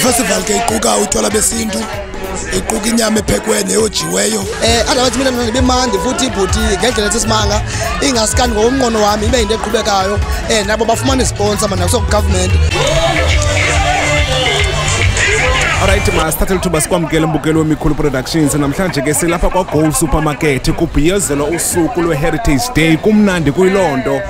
festival ke iquka utywala besintu, iquka inyama ephekwe neyojiweyo. Otherwise mina ndibimandi futhi ibhuti ngendlela sesimanga ingasikani ngokomnqono wami ibe into eqhubekayo nabo bafumana isponsor mana kusokugovernment. Alright, masithathele ithuba sikwamkele mbukelo wemikhulu productions namhlanje ke silapha kwa Gold Supermarket kubhiyozela usuku lwe Heritage Day kumnandi kuyilonto.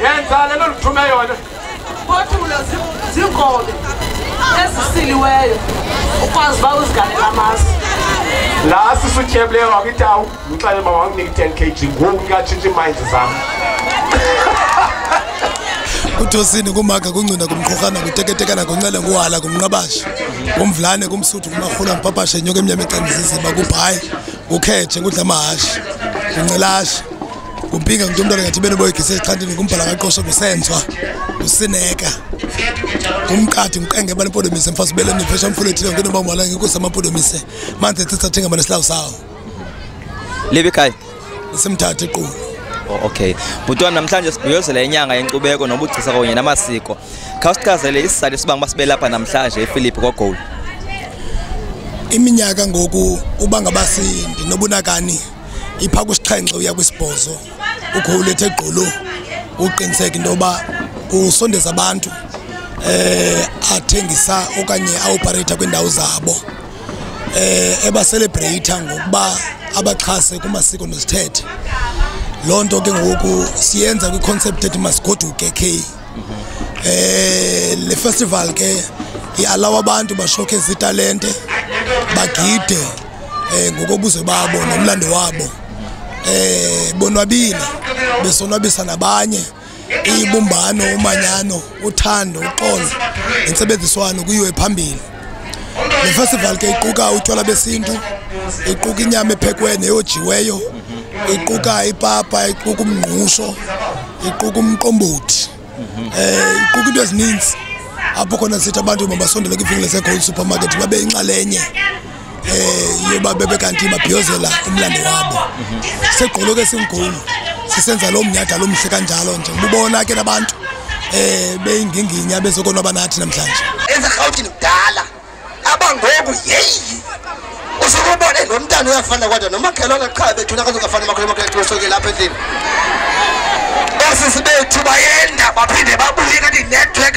Yenza lelo lithume yona. Bothula zingqobe esisiliweyo ukwazi ba uziganela amasi. La sisutyebule wakitawu ngixele mama wanginike 10 kg ngoku ngiyatshintshwa iminds zami. Kuthosini kumaka kungcina kumqhokhana kuteketekana kuncele nguhala kumnqabashi. Kumvlane kumsuthu kumahula mpapashe nyoke emnyama ecandisiziba kubhayi kukhetshe kudla amahashi kuncelashi. Kumpinga ngumntwana ngathi bene boyigise eqhandini kumbhala kaqosho kusenzwa kusineka kumqadi mqenge balempodomise mfasi beleni phesha mfulethile ngene bamwala ngikusa amampodomise manje tsathenga bana silawu sawo libe kai isimthathe equlu. Okay butwana namhlanje sibhiyozela inyanga yenkcubeko nobugcisa kunye namasiko khawusichazele isizathu sibanga basibe lapha namhlanje ePhilip kwaGold. Iminyaka ngoku uba ngabasindi nobunakani ipha kusixhenxe uya kwisibhozo ukholethe egqolo uqiniseka into yoba usondeza abantu athengisa okanye aoperate kwindawo zabo eba celebrate ngokuba abaxhase kumasiko nezithethe. Loo nto ke ngoku siyenza kwi-concept ethi masigoduke ke le festival ke ialawa abantu bashowcase italente bagide ngokobuze babo nomlando wabo bonwabile besonwabisa nabanye ibumbano umanyano uthando uxolo insebenziswano kuyiwe phambili. Le festival ke iquka utywala besintu iquka inyama ephekwe neyojiweyo iquka ipapa iquka umngqusho iquka umqombothi iquka into ezininzi apho khona sithi abantu mabasondele kwivenkile zeGold Supermarket babe inxalenye yoba bebe kanti babhiyozela umlando wabo. Segqolo ke singkhulu sisenza lo mnyada lo mhle kanjalo nje ubona ke nabantu beyinginginya bezokonwaba nathi namhlanje. Enza Gauteng kudala abangoku yeyi usukubone lo mntana uyafana kodwa nomakhelwane qha bethuna kazokafana makhelwane soke lapha endlini. Basi bethu bayenda baphinde babuye kanti network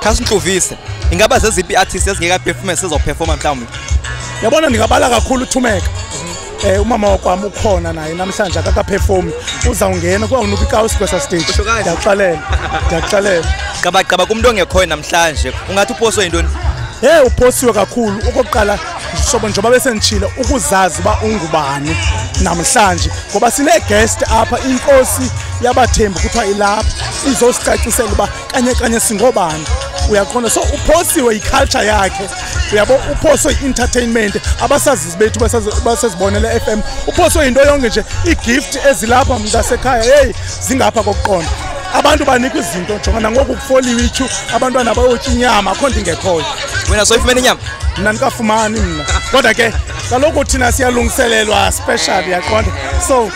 Khasintlovise ingaba zeziphi artists ezingeka performance ezoperforma mhlawumbe. Yabona ngingabala kakhulu uThumeka. Umama wakwami ukhona naye namhlanje akaka perform uzawungena kwawunuka ikawusi kwesa stage. Ndiyaxalela. Gqaba kumuntu ongekhoyo namhlanje ungathi uphoswe yintoni? Uphosiwe kakhulu okokuqala sobo njengoba besenditshilo ukuzazi ba ungubani namhlanje ngoba sine guest apha inkosi yabathembu kuthiwa ilapha izosicacisela uba kanye singobani uyaqonda so uphosiwe iculture yakhe uyabo uphoswe entertainment abasazisi bethu basazibonela FM uphoswe into yonke nje igift ezilapha mntasekhaya zingapha kokuqonda abantu banika izinto njengana ngoku kufoliwe ithu abantwana bayotya inyama akho nto ingekhoyo wena soyifumene inyama mna ndikafumani mna kodwa ke kaloku thina siyalungiselelwa special yaqonda so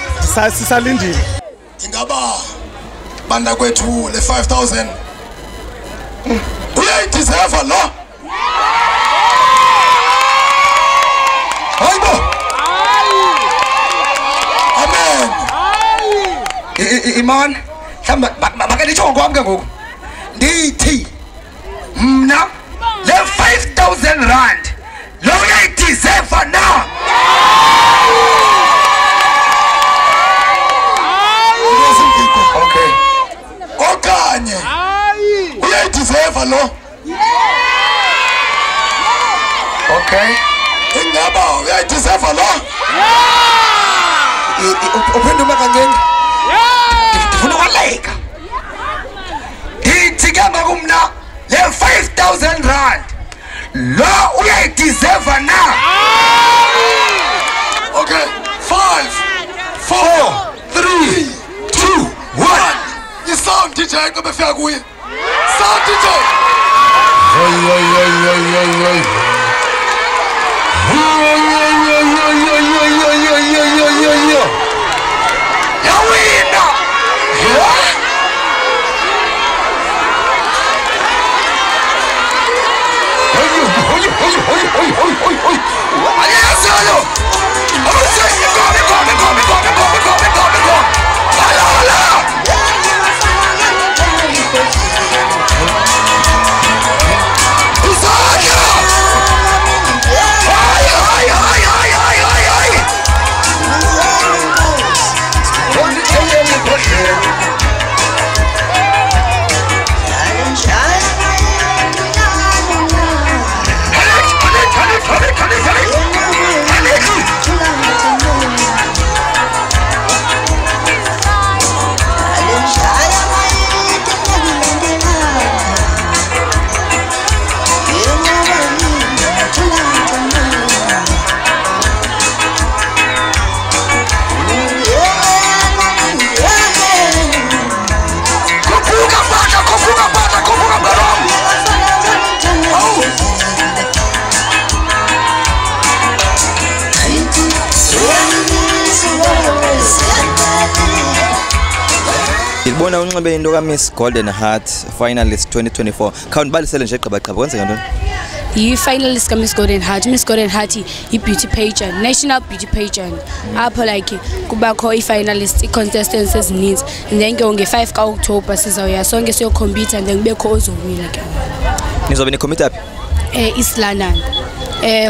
sisalindile ingaba banda kwethu le 5000 uyayideserve lo hayibo amen Iman hlamba bakalitsho konke ngoku ndithi mna le 5000 rand lo uyayideserve na okay okanye uyayideserve lo okay ingaba uyayideserve lo uphendula kancane ndifuna ukwaleka ndithi ke ngakumna le 5000 rand lo uyayideserve na okay 5 4 3 2 1 isound DJ ke befika kuye sound DJ yawina ayasalo Ngibona unxibe into ka Miss Golden Heart finalist 2024 khawundibalisele nje Gqaba kwenzeka ntoni? Yi-finalist ka Miss Golden Heart. Miss Golden Heart yi-beauty pageant, national beauty pageant. Apho like kubakho i-finalist, i-contestants ezininzi. And then ke nge-5 ka October sizawuya sonke siyocompete and then kubekho ozowina ke. Nizobe nicompete aphi? East London.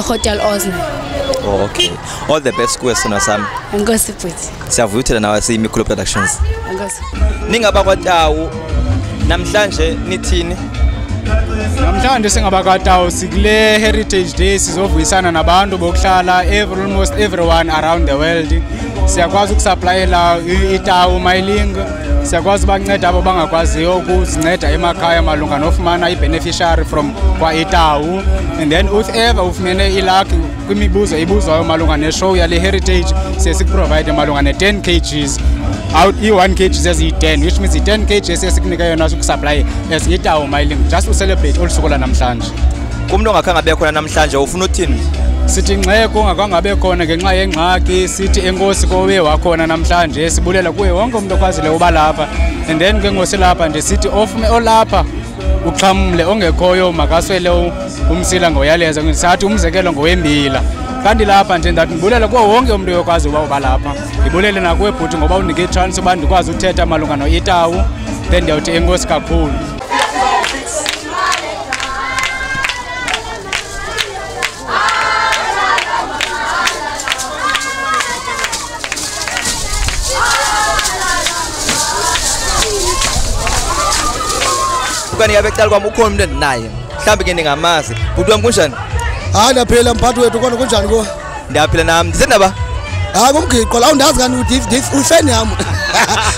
Hotel Osna. Oh, okay. All the best kuwe sona sami. Enkosi futhi. Siyavuthela nawe siyiMikhulu Productions. Enkosi. Ningaba kwaTawu namhlanje nithini? Namhlanje singabakatawu sikule Heritage Day sizovuyisana nabantu bokuhlala almost everyone around the world. Siyakwazi ukusupplyela iTawu mailing. Siyakwazi banceda abo bangakwaziyo ukuzinceda emakhaya malunga nofumana ibeneficiary from kwa iTawu. And then whoever ufumene ilaki kwimibuzo ibuzwayo malunga neshow yale Heritage siyasiprovide malunga ne10 kgs. Out i1 kg eziyi10 which means i10 kg esikunika yona ukusupply as iTawu mailing just to celebrate olusuku la namhlanje. Umuntu ongakhange abe khona namhlanje ufuna uthini? Sithi ngxeko ongakhange abe khona ngenxa yengxaki sithi enkosi kowe wakhona namhlanje sibulela kuye wonke umuntu okwazile uba lapha and then ke ngosi lapha nje sithi ofume olapha uxhamle ongekhoyo makaswele umsila ngoyaleza ngisathi umzekelo ngowembila kanti lapha nje ndathi ngibulela kuwo wonke umuntu oyokwazi uba lapha ngibulele nakuwe bhuti ngoba unike chance uba ndikwazi uthetha malunga noITawu then ndiyawuthi enkosi kakhulu. kanti ke becala kwami ukhona umuntu endinaye mhlawumbe ke ndingamazi bhuti wami kunjani hayi naphela mphathi wethu kona kunjani ko ndiyaphila nami ndisendaba hayi kumgiqo la undazi kanti ufeni yami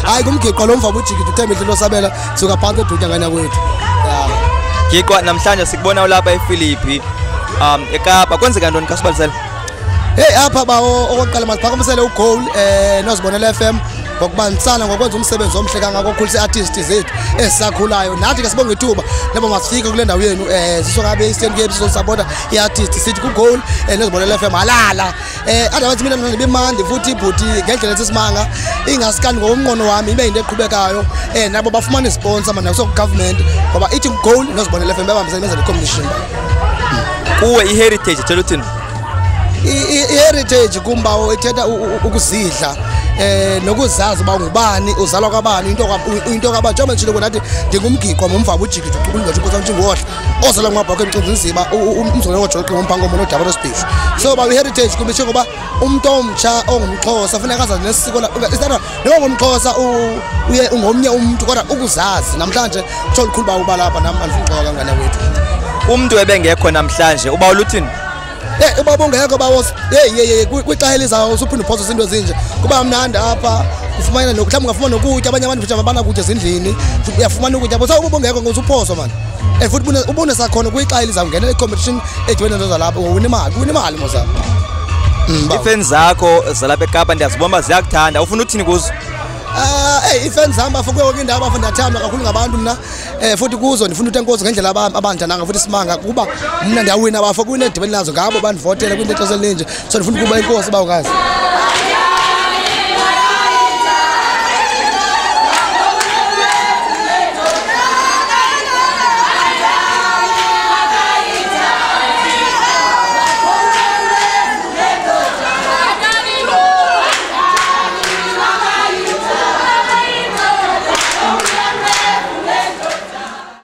hayi kumgiqo lo mva bujiki uthembe into losabela suka phansi edunya ngana kwethu Giqwa namhlanje sikubona lapha ePhilippi eKapa kwenzeka ntoni kasibalisela hey apha ba okokuqala masiphakamisele uGoal nozibonela FM ngokubanisana ngokwenza umsebenzi omhle kangaka okhulisa artist zethu esisakhulayo nathi ke sibonga ithuba lebo masifike kule ndawo yenu sisongabe eStern Cape sizosupporta iartist sithi kuGoal nozibonela FM halala otherwise mina ngibimandi futhi ibhuti ngendlela sesimanga ingasikani ngokumnqono wami ibe into eqhubekayo nabo bafumana isponsor manje so government ngoba ithi uGoal nozibonela FM babambisana benza le competition kuwe iHeritage Telutin iHeritage kumbawo ithetha ukuzidla nokuzazi ba ngubani uzalwa kwabani into kwaba njengoba nje nathi ngingumgiqwa momva bujiki uqulunga nje inkosi njengowahla ozalwa ngwabhakhe emcinzinziba umzolo wojoqe ngompango nodaba lospeech so ba iHeritage kumisho ngoba umuntu omtsha ongumXhosa kufanele akazazi nesiko isana ngomXhosa uye ungomnye umuntu kodwa ukuzazi namhlanje kuthola ukukhulu ba uba lapha nami anifungqa kangana wethu umuntu ebengekho namhlanje uba uluthini ubaba ongekho bawo kwixaheli zawo usuphinde uphosa into ezinje kuba mnandi apha ufumana mhlawumbe ungafumana nokutya abanye abantu futhi abana kutya ezindlini uyafumana ukutya bosa ubaba ongekho ngosuphosa man futhi ubone sakhona kwixaheli zawo ngena i-competition edibene nazo lapho wina imali mosa ifans zakho zalapha eKapa ndiyazibona ziyakuthanda ufuna uthini kuzo ifans zami bafike yonke indawo bafunda thathandwa kakhulu ngabantu mina futhi kuzo ndifuna ukuthi enkosi ngendlela abanja nanga futhi simanga kuba mina ndiyawina bafike kunedibene nazo ngabo bandivotela kwinto eselinje so ndifuna ukuba inkosi bawukazi